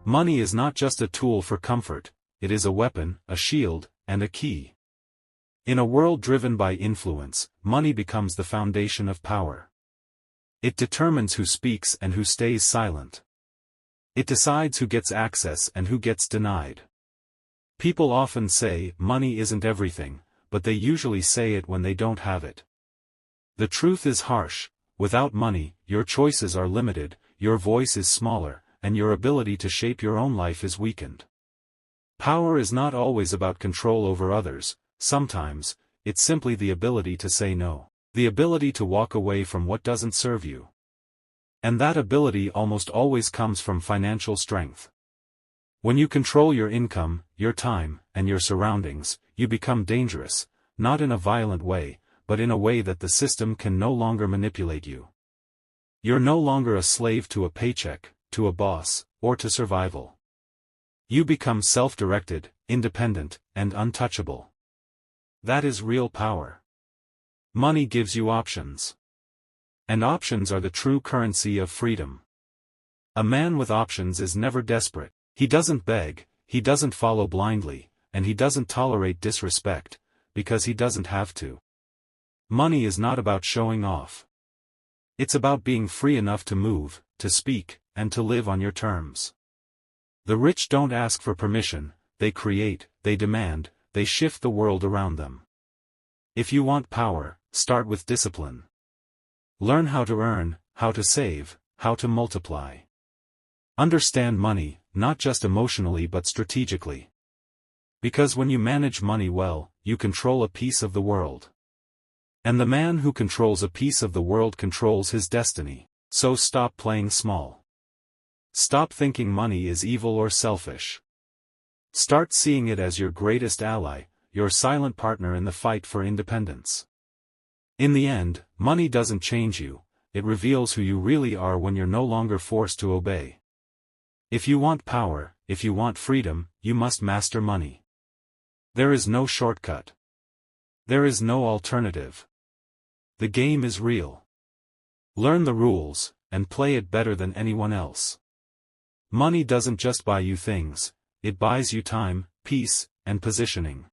Money is not just a tool for comfort, it is a weapon, a shield, and a key. In a world driven by influence, money becomes the foundation of power. It determines who speaks and who stays silent. It decides who gets access and who gets denied. People often say, money isn't everything, but they usually say it when they don't have it. The truth is harsh: without money, your choices are limited, your voice is smaller, and your ability to shape your own life is weakened. Power is not always about control over others. Sometimes, it's simply the ability to say no, the ability to walk away from what doesn't serve you. And that ability almost always comes from financial strength. When you control your income, your time, and your surroundings, you become dangerous, not in a violent way, but in a way that the system can no longer manipulate you. You're no longer a slave to a paycheck, to a boss, or to survival. You become self-directed, independent, and untouchable. That is real power. Money gives you options. And options are the true currency of freedom. A man with options is never desperate. He doesn't beg, he doesn't follow blindly, and he doesn't tolerate disrespect, because he doesn't have to. Money is not about showing off. It's about being free enough to move, to speak, and to live on your terms. The rich don't ask for permission, they create, they demand, they shift the world around them. If you want power, start with discipline. Learn how to earn, how to save, how to multiply. Understand money, not just emotionally but strategically. Because when you manage money well, you control a piece of the world. And the man who controls a piece of the world controls his destiny. So stop playing small. Stop thinking money is evil or selfish. Start seeing it as your greatest ally, your silent partner in the fight for independence. In the end, money doesn't change you, it reveals who you really are when you're no longer forced to obey. If you want power, if you want freedom, you must master money. There is no shortcut. There is no alternative. The game is real. Learn the rules, and play it better than anyone else. Money doesn't just buy you things, it buys you time, peace, and positioning.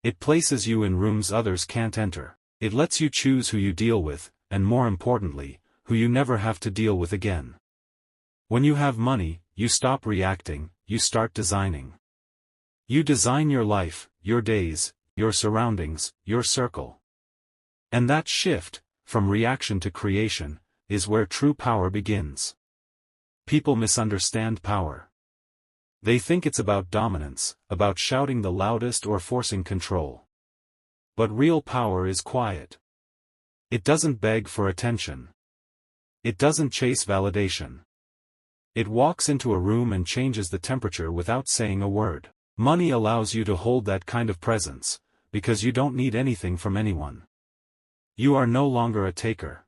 It places you in rooms others can't enter. It lets you choose who you deal with, and more importantly, who you never have to deal with again. When you have money, you stop reacting, you start designing. You design your life, your days, your surroundings, your circle. And that shift, from reaction to creation, is where true power begins. People misunderstand power. They think it's about dominance, about shouting the loudest or forcing control. But real power is quiet. It doesn't beg for attention. It doesn't chase validation. It walks into a room and changes the temperature without saying a word. Money allows you to hold that kind of presence, because you don't need anything from anyone. You are no longer a taker.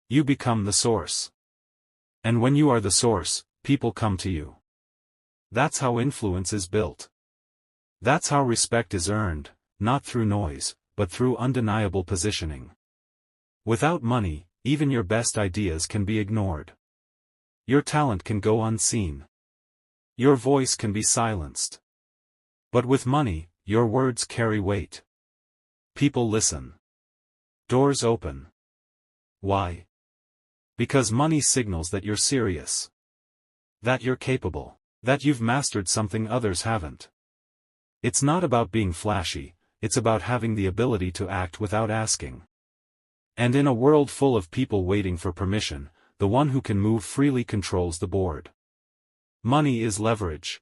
You become the source. And when you are the source, people come to you. That's how influence is built. That's how respect is earned, not through noise, but through undeniable positioning. Without money, even your best ideas can be ignored. Your talent can go unseen. Your voice can be silenced. But with money, your words carry weight. People listen. Doors open. Why? Because money signals that you're serious. That you're capable. That you've mastered something others haven't. It's not about being flashy, it's about having the ability to act without asking. And in a world full of people waiting for permission, the one who can move freely controls the board. Money is leverage.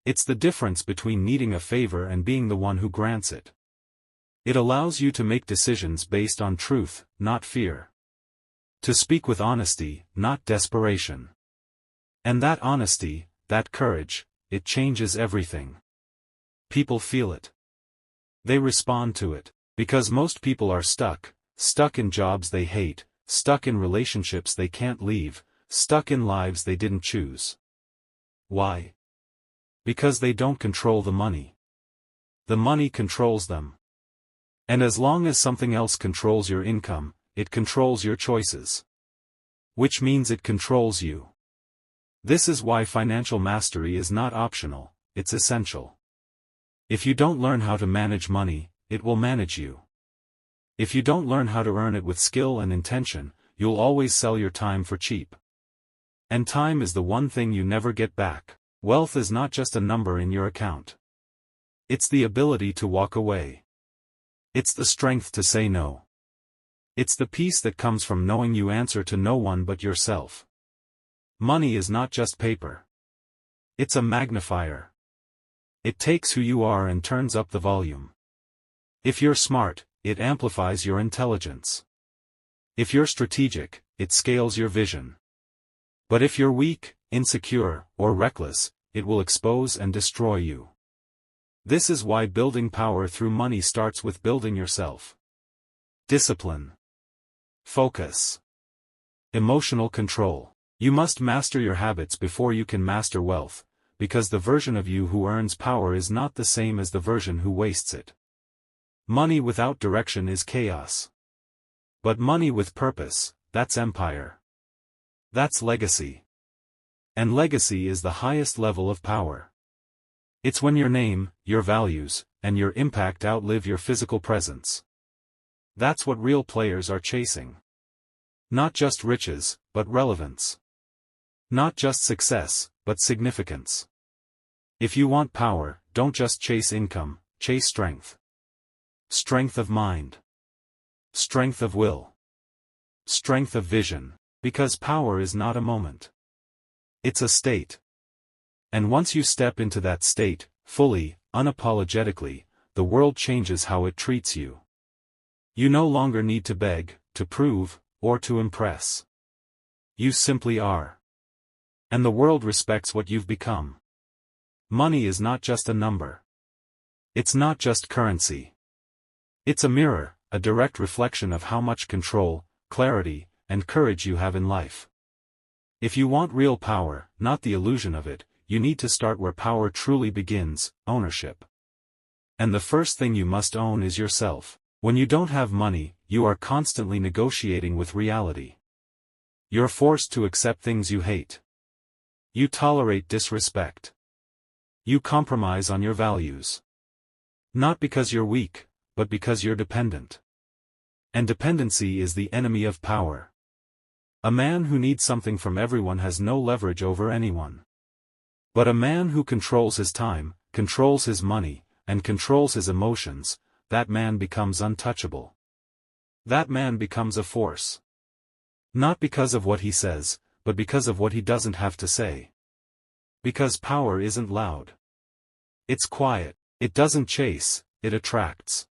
It's the difference between needing a favor and being the one who grants it. It allows you to make decisions based on truth, not fear. To speak with honesty, not desperation. And that honesty, that courage, it changes everything. People feel it. They respond to it, because most people are stuck in jobs they hate, stuck in relationships they can't leave, stuck in lives they didn't choose. Why? Because they don't control the money. The money controls them. And as long as something else controls your income, it controls your choices. Which means it controls you. This is why financial mastery is not optional, it's essential. If you don't learn how to manage money, it will manage you. If you don't learn how to earn it with skill and intention, you'll always sell your time for cheap. And time is the one thing you never get back. Wealth is not just a number in your account. It's the ability to walk away. It's the strength to say no. It's the peace that comes from knowing you answer to no one but yourself. Money is not just paper. It's a magnifier. It takes who you are and turns up the volume. If you're smart, it amplifies your intelligence. If you're strategic, it scales your vision. But if you're weak, insecure, or reckless, it will expose and destroy you. This is why building power through money starts with building yourself. Discipline. Focus. Emotional control. You must master your habits before you can master wealth, because the version of you who earns power is not the same as the version who wastes it. Money without direction is chaos. But money with purpose, that's empire. That's legacy. And legacy is the highest level of power. It's when your name, your values, and your impact outlive your physical presence. That's what real players are chasing. Not just riches, but relevance. Not just success, but significance. If you want power, don't just chase income, chase strength. Strength of mind. Strength of will. Strength of vision. Because power is not a moment. It's a state. And once you step into that state, fully, unapologetically, the world changes how it treats you. You no longer need to beg, to prove, or to impress. You simply are. And the world respects what you've become. Money is not just a number. It's not just currency. It's a mirror, a direct reflection of how much control, clarity, and courage you have in life. If you want real power, not the illusion of it, you need to start where power truly begins, ownership. And the first thing you must own is yourself. When you don't have money, you are constantly negotiating with reality. You're forced to accept things you hate. You tolerate disrespect. You compromise on your values. Not because you're weak, but because you're dependent. And dependency is the enemy of power. A man who needs something from everyone has no leverage over anyone. But a man who controls his time, controls his money, and controls his emotions, that man becomes untouchable. That man becomes a force. Not because of what he says, but because of what he doesn't have to say. Because power isn't loud. It's quiet, it doesn't chase, it attracts.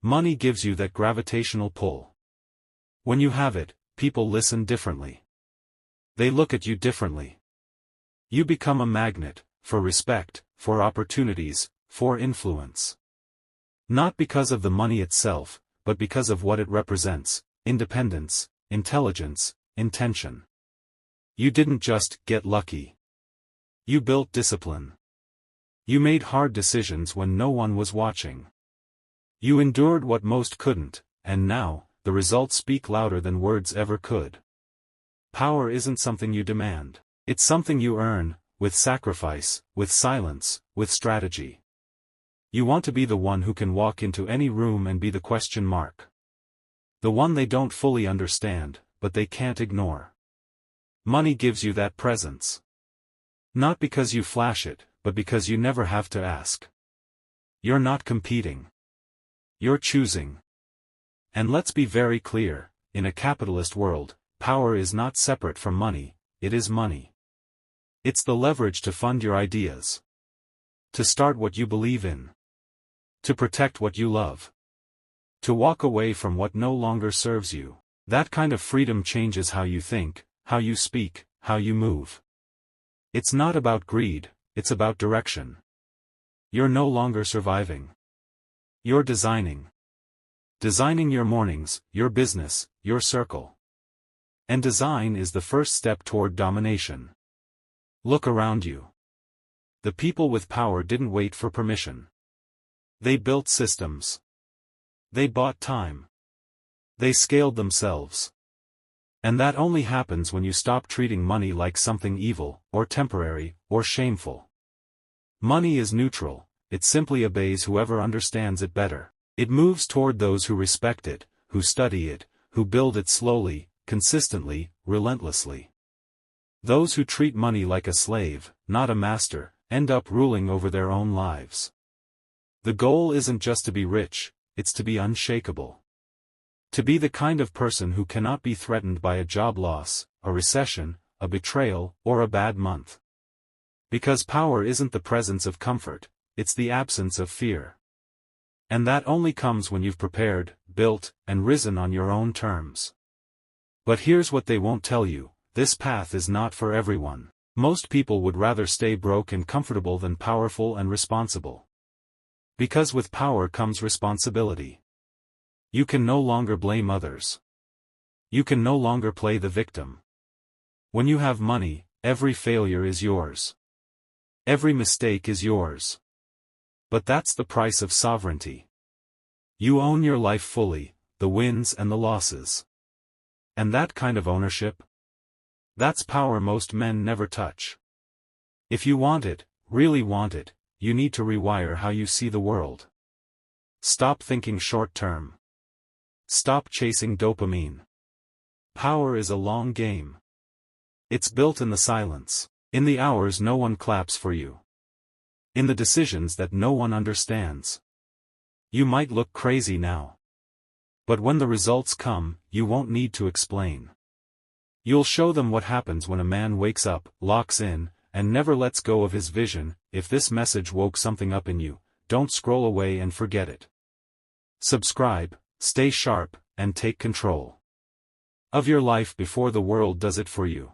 Money gives you that gravitational pull. When you have it, people listen differently. They look at you differently. You become a magnet, for respect, for opportunities, for influence. Not because of the money itself, but because of what it represents: independence, intelligence, intention. You didn't just get lucky. You built discipline. You made hard decisions when no one was watching. You endured what most couldn't, and now, the results speak louder than words ever could. Power isn't something you demand. It's something you earn, with sacrifice, with silence, with strategy. You want to be the one who can walk into any room and be the question mark. The one they don't fully understand, but they can't ignore. Money gives you that presence. Not because you flash it, but because you never have to ask. You're not competing. You're choosing. And let's be very clear, in a capitalist world, power is not separate from money, it is money. It's the leverage to fund your ideas. To start what you believe in. To protect what you love. To walk away from what no longer serves you. That kind of freedom changes how you think, how you speak, how you move. It's not about greed, it's about direction. You're no longer surviving. You're designing. Designing your mornings, your business, your circle. And design is the first step toward domination. Look around you. The people with power didn't wait for permission. They built systems. They bought time. They scaled themselves. And that only happens when you stop treating money like something evil, or temporary, or shameful. Money is neutral, it simply obeys whoever understands it better. It moves toward those who respect it, who study it, who build it slowly, consistently, relentlessly. Those who treat money like a slave, not a master, end up ruling over their own lives. The goal isn't just to be rich, it's to be unshakable. To be the kind of person who cannot be threatened by a job loss, a recession, a betrayal, or a bad month. Because power isn't the presence of comfort, it's the absence of fear. And that only comes when you've prepared, built, and risen on your own terms. But here's what they won't tell you, this path is not for everyone. Most people would rather stay broke and comfortable than powerful and responsible. Because with power comes responsibility. You can no longer blame others. You can no longer play the victim. When you have money, every failure is yours. Every mistake is yours. But that's the price of sovereignty. You own your life fully, the wins and the losses. And that kind of ownership? That's power most men never touch. If you want it, really want it, you need to rewire how you see the world. Stop thinking short-term. Stop chasing dopamine. Power is a long game. It's built in the silence, in the hours no one claps for you. In the decisions that no one understands. You might look crazy now. But when the results come, you won't need to explain. You'll show them what happens when a man wakes up, locks in, and never lets go of his vision. If this message woke something up in you, don't scroll away and forget it. Subscribe, stay sharp, and take control of your life before the world does it for you.